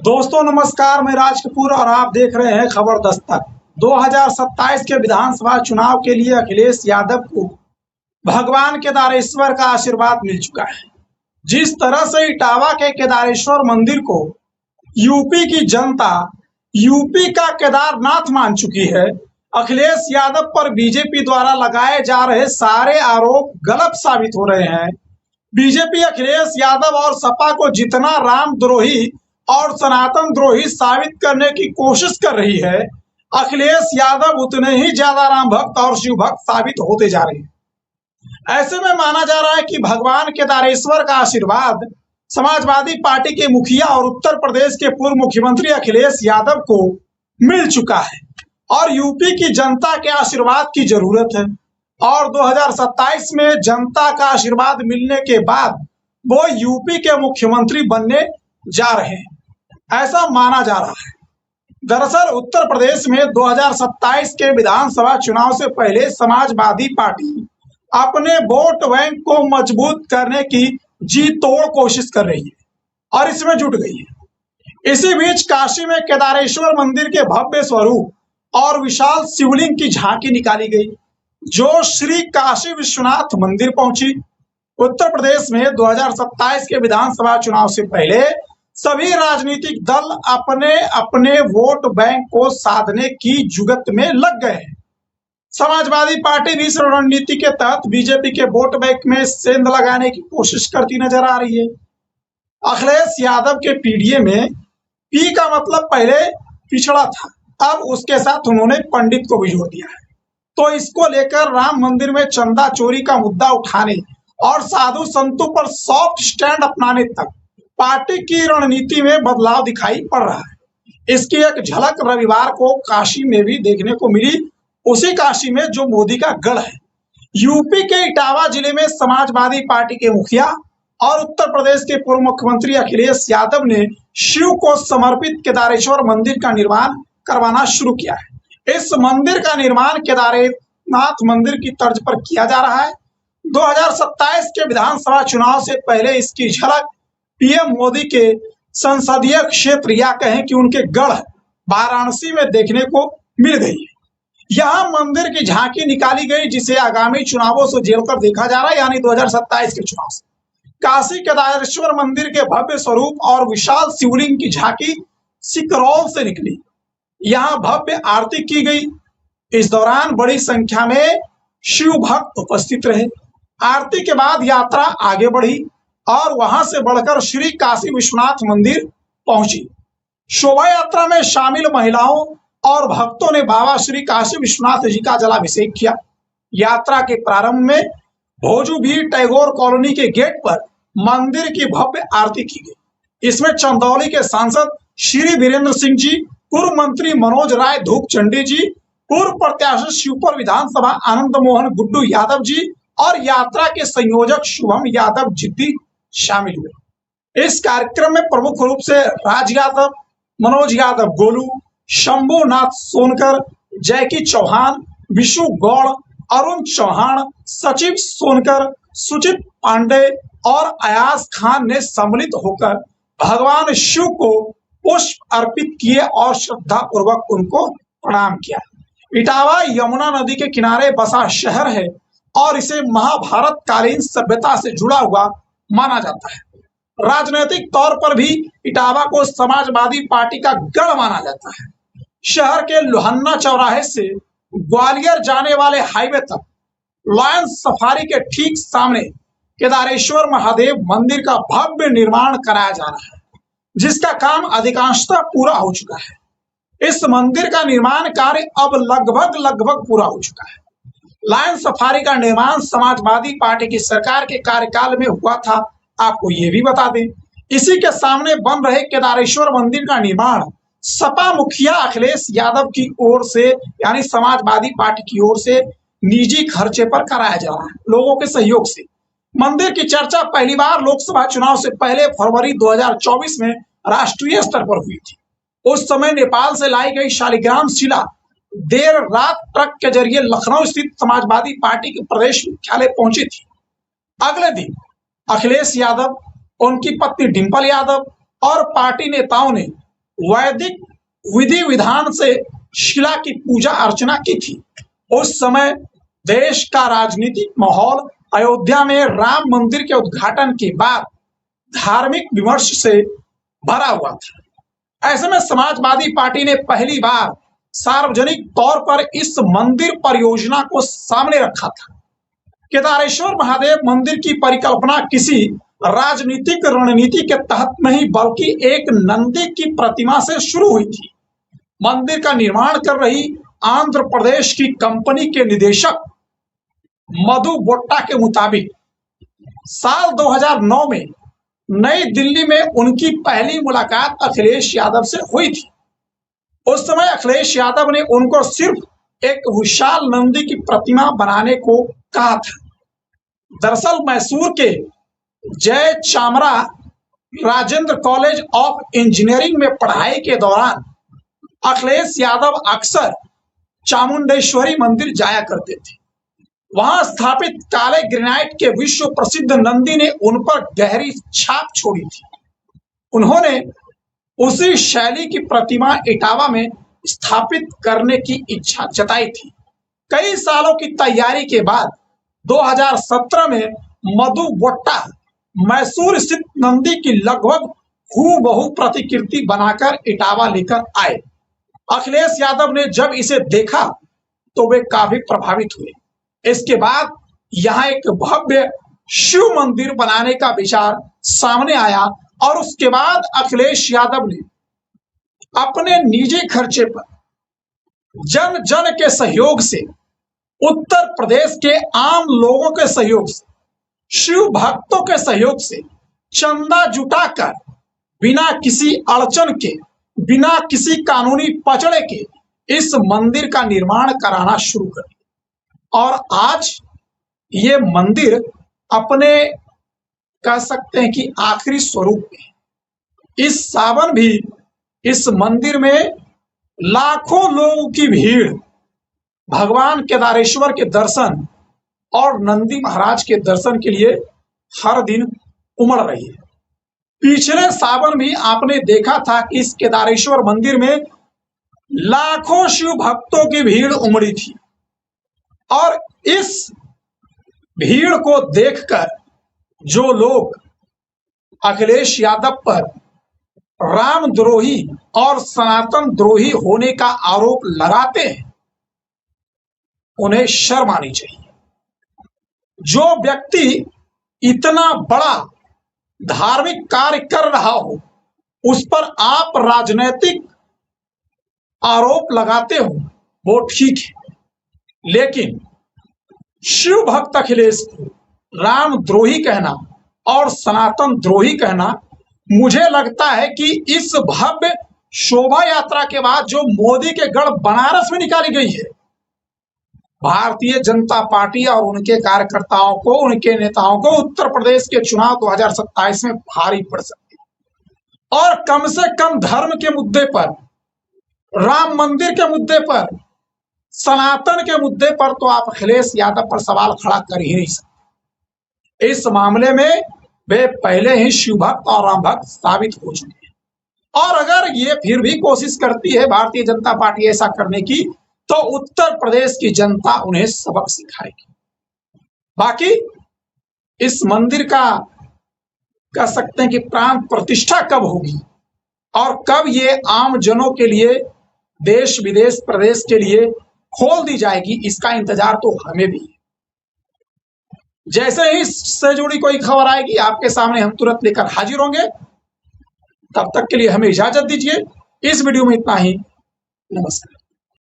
दोस्तों नमस्कार, मैं राज कपूर और आप देख रहे हैं खबर दस्तक। 2027 के विधानसभा चुनाव के लिए अखिलेश यादव को भगवान केदारेश्वर का आशीर्वाद मिल चुका है। जिस तरह से इटावा के केदारेश्वर मंदिर को यूपी की जनता यूपी का केदारनाथ मान चुकी है, अखिलेश यादव पर बीजेपी द्वारा लगाए जा रहे सारे आरोप गलत साबित हो रहे हैं। बीजेपी अखिलेश यादव और सपा को जितना रामद्रोही और सनातन द्रोही साबित करने की कोशिश कर रही है, अखिलेश यादव उतने ही ज्यादा राम भक्त और शिव भक्त साबित होते जा रहे हैं। ऐसे में माना जा रहा है कि भगवान केदारेश्वर का आशीर्वाद समाजवादी पार्टी के मुखिया और उत्तर प्रदेश के पूर्व मुख्यमंत्री अखिलेश यादव को मिल चुका है और यूपी की जनता के आशीर्वाद की जरूरत है। और 2027 में जनता का आशीर्वाद मिलने के बाद वो यूपी के मुख्यमंत्री बनने जा रहे हैं, ऐसा माना जा रहा है। दरअसल उत्तर प्रदेश में 2027 के विधानसभा चुनाव से पहले समाजवादी पार्टी अपने वोट बैंक को मजबूत करने की जी तोड़ कोशिश कर रही है और इसमें जुट गई है। इसी बीच काशी में केदारेश्वर मंदिर के भव्य स्वरूप और विशाल शिवलिंग की झांकी निकाली गई, जो श्री काशी विश्वनाथ मंदिर पहुंची। उत्तर प्रदेश में 2027 के विधानसभा चुनाव से पहले सभी राजनीतिक दल अपने अपने वोट बैंक को साधने की जुगत में लग गए हैं। समाजवादी पार्टी भी इस रणनीति के तहत बीजेपी के वोट बैंक में सेंध लगाने की कोशिश करती नजर आ रही है। अखिलेश यादव के पीडीए में पी का मतलब पहले पिछड़ा था, अब उसके साथ उन्होंने पंडित को भी जोड़ दिया है। तो इसको लेकर राम मंदिर में चंदा चोरी का मुद्दा उठाने और साधु संतों पर सॉफ्ट स्टैंड अपनाने तक पार्टी की रणनीति में बदलाव दिखाई पड़ रहा है। इसकी एक झलक रविवार को काशी में भी देखने को मिली, उसी काशी में जो मोदी का गढ़ है। यूपी के इटावा जिले में समाजवादी पार्टी के मुखिया और उत्तर प्रदेश के पूर्व मुख्यमंत्री अखिलेश यादव ने शिव को समर्पित केदारेश्वर मंदिर का निर्माण करवाना शुरू किया है। इस मंदिर का निर्माण केदारनाथ मंदिर की तर्ज पर किया जा रहा है। 2027 के विधानसभा चुनाव से पहले इसकी झलक पीएम मोदी के संसदीय क्षेत्र या कहें कि उनके गढ़ वाराणसी में देखने को मिल गई है। यहाँ मंदिर की झांकी निकाली गई, जिसे आगामी चुनावों से जोड़कर देखा जा रहा है, यानी 2027 के चुनाव से। काशी केदारेश्वर मंदिर के भव्य स्वरूप और विशाल शिवलिंग की झांकी सिकरौल से निकली। यहाँ भव्य आरती की गई। इस दौरान बड़ी संख्या में शिव भक्त उपस्थित रहे। आरती के बाद यात्रा आगे बढ़ी और वहां से बढ़कर श्री काशी विश्वनाथ मंदिर पहुंची। शोभा यात्रा में शामिल महिलाओं और भक्तों ने बाबा श्री काशी विश्वनाथ जी का जलाभिषेक किया। यात्रा के प्रारंभ में भोजूबीर टैगोर कॉलोनी के गेट पर मंदिर की भव्य आरती की गई। इसमें चंदौली के सांसद श्री वीरेंद्र सिंह जी, पूर्व मंत्री मनोज राय धूपचंडी जी, पूर्व प्रत्याशी शिवपुर विधानसभा आनंद मोहन गुड्डू यादव जी और यात्रा के संयोजक शुभम यादव जिद्दी शामिल हुए। इस कार्यक्रम में प्रमुख रूप से राज यादव, मनोज यादव गोलू, शंभुनाथ सोनकर, जैकी चौहान, विशु गौड़, अरुण चौहान, सचिव सोनकर, सुचित पांडे और अयाज खान ने सम्मिलित होकर भगवान शिव को पुष्प अर्पित किए और श्रद्धा पूर्वक उनको प्रणाम किया। इटावा यमुना नदी के किनारे बसा शहर है और इसे महाभारत कालीन सभ्यता से जुड़ा हुआ माना जाता है। राजनीतिक तौर पर भी इटावा को समाजवादी पार्टी का गढ़ माना जाता है। शहर के लोहन्ना चौराहे से ग्वालियर जाने वाले हाईवे तक लॉयंस सफारी के ठीक सामने केदारेश्वर महादेव मंदिर का भव्य निर्माण कराया जा रहा है, जिसका काम अधिकांशतः पूरा हो चुका है। इस मंदिर का निर्माण कार्य अब लगभग पूरा हो चुका है। लॉयंस सफारी का निर्माण समाजवादी पार्टी की सरकार के कार्यकाल में हुआ था, आपको ये भी बता दें। इसी के सामने बन रहे केदारेश्वर मंदिर का निर्माण सपा मुखिया अखिलेश यादव की ओर से, यानी समाजवादी पार्टी की ओर से निजी खर्चे पर कराया जा रहा है, लोगों के सहयोग से। मंदिर की चर्चा पहली बार लोकसभा चुनाव से पहले फरवरी 2024 में राष्ट्रीय स्तर पर हुई थी। उस समय नेपाल से लाई गई शालिग्राम शिला देर रात ट्रक के जरिए लखनऊ स्थित समाजवादी पार्टी के प्रदेश मुख्यालय पहुंची थी। अगले दिन अखिलेश यादव, उनकी पत्नी डिंपल यादव और पार्टी नेताओं ने वैदिक विधि विधान से शिला की पूजा अर्चना की थी। उस समय देश का राजनीतिक माहौल अयोध्या में राम मंदिर के उद्घाटन के बाद धार्मिक विमर्श से भरा हुआ था। ऐसे में समाजवादी पार्टी ने पहली बार सार्वजनिक तौर पर इस मंदिर परियोजना को सामने रखा था। केदारेश्वर महादेव मंदिर की परिकल्पना किसी राजनीतिक रणनीति के तहत नहीं बल्कि एक नंदी की प्रतिमा से शुरू हुई थी। मंदिर का निर्माण कर रही आंध्र प्रदेश की कंपनी के निदेशक मधु बोट्टा के मुताबिक साल 2009 में नई दिल्ली में उनकी पहली मुलाकात अखिलेश यादव से हुई थी। उस समय अखिलेश यादव ने उनको सिर्फ एक विशाल नंदी की प्रतिमा बनाने को कहा था। दरअसल मैसूर के जय चामरा राजेंद्र कॉलेज ऑफ इंजीनियरिंग में पढ़ाई के दौरान अखिलेश यादव अक्सर चामुंडेश्वरी मंदिर जाया करते थे। वहां स्थापित काले ग्रेनाइट के विश्व प्रसिद्ध नंदी ने उन पर गहरी छाप छोड़ी थी। उन्होंने उसी शैली की प्रतिमा इटावा में स्थापित करने की इच्छा जताई थी। कई सालों की तैयारी के बाद 2017 में मधु बोट्टा मैसूर स्थित नंदी की लगभग हूबहू प्रतिकृति बनाकर इटावा लेकर आए। अखिलेश यादव ने जब इसे देखा तो वे काफी प्रभावित हुए। इसके बाद यहाँ एक भव्य शिव मंदिर बनाने का विचार सामने आया और उसके बाद अखिलेश यादव ने अपने निजी खर्चे पर जन जन के सहयोग से, उत्तर प्रदेश के आम लोगों के सहयोग से, शिव भक्तों के सहयोग से चंदा जुटाकर बिना किसी अड़चन के, बिना किसी कानूनी पचड़े के इस मंदिर का निर्माण कराना शुरू कर दिया। और आज ये मंदिर अपने कह सकते हैं कि आखिरी स्वरूप में। इस सावन भी इस मंदिर में लाखों लोगों की भीड़ भगवान केदारेश्वर के दर्शन और नंदी महाराज के दर्शन के लिए हर दिन उमड़ रही है। पिछले सावन भी आपने देखा था कि इस केदारेश्वर मंदिर में लाखों शिव भक्तों की भीड़ उमड़ी थी और इस भीड़ को देखकर जो लोग अखिलेश यादव पर रामद्रोही और सनातन द्रोही होने का आरोप लगाते हैं उन्हें शर्म आनी चाहिए। जो व्यक्ति इतना बड़ा धार्मिक कार्य कर रहा हो उस पर आप राजनीतिक आरोप लगाते हो वो ठीक है, लेकिन शिव भक्त अखिलेश को रामद्रोही कहना और सनातन द्रोही कहना, मुझे लगता है कि इस भव्य शोभा यात्रा के बाद जो मोदी के गढ़ बनारस में निकाली गई है, भारतीय जनता पार्टी और उनके कार्यकर्ताओं को, उनके नेताओं को उत्तर प्रदेश के चुनाव 2027 में भारी पड़ सकती है। और कम से कम धर्म के मुद्दे पर, राम मंदिर के मुद्दे पर, सनातन के मुद्दे पर तो आप अखिलेश यादव पर सवाल खड़ा कर ही नहीं सकते। इस मामले में वे पहले ही शिव भक्त और राम भक्त साबित हो चुके हैं और अगर ये फिर भी कोशिश करती है भारतीय जनता पार्टी ऐसा करने की तो उत्तर प्रदेश की जनता उन्हें सबक सिखाएगी। बाकी इस मंदिर का कह सकते हैं कि प्राण प्रतिष्ठा कब होगी और कब ये आम जनों के लिए, देश विदेश प्रदेश के लिए खोल दी जाएगी, इसका इंतजार तो हमें भी है। जैसे ही इससे जुड़ी कोई खबर आएगी आपके सामने हम तुरंत लेकर हाजिर होंगे। तब तक के लिए हमें इजाजत दीजिए। इस वीडियो में इतना ही। नमस्कार।